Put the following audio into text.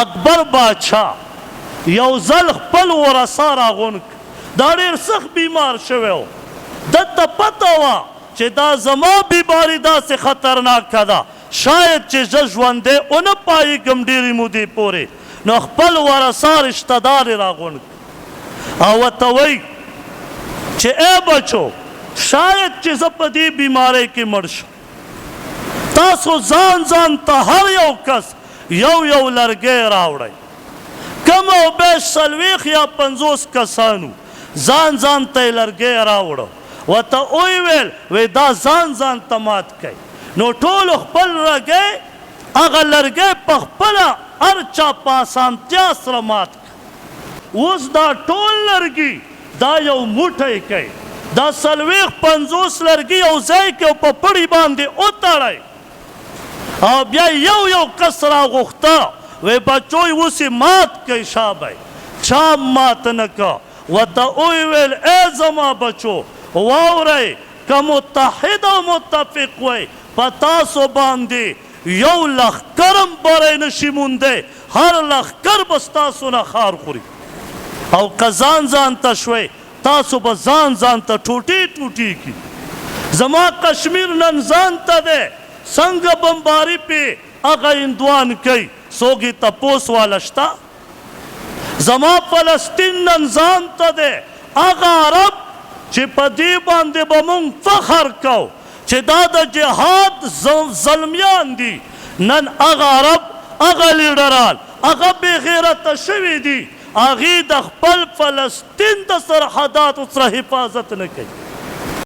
اکبر بادشاه یو ځل خپل ورثه راغونډ کړ. دا ډېر سخت بیمار شوی و. دته پته وه چې دا زما بیماري داسې خطرناکه ده شاید چې زه ژوندی ونه پایېږم ډېرې مودې پورې. نو خپل ورثه رشته دار یې راغونډ کړ او ورته وایي چې ای بچو شاید چې زه په دې بیمارۍ کې مړ شم، تاسو ځان ته هر یو کس یو لرګی راوړئ. کم او بیش 40 یا 50 کسانو ځان ته یې لرګی راوړه. ورته ویې ویل وی دا ځان ته مات کوي. نو ټولو خپل لرګی هغه لرګی په خپله هر چا په اسانتیا سره مات کړ. اوس دا ټول لرګي دا یو موټی کوي. دا 40-50 لرګي یو ځای کې او په پړي باندې وتړئ او بیا یو کس راغوښته وی بچوی اوس یې مات کوي شابه چا مات نه که. ورته ویې ویل ای زما بچو واورئ که متحد او متفق وی په تاسو باندې یو لښکر هم بری نشي موندی، هر لښکر به ستاسو نه خار خوري. او که ځان ته شوئ تاسو به ځان ته ټوټې کی. زما کشمیر نن ځان ته دی څنګه بمباري پې هغه هندوان کوي څوک یې تپوس والا شته؟ زما فلسطین نن ځان ته دی هغه عرب چې په دې باندې به مونږ فخر کوو چې دا د جهاد زلمیان دي. نن هغه عرب هغه لیډران هغه بې غیرته شوي دي، هغې د خپل فلسطین د سرحداتو سره حفاظت نه کوي.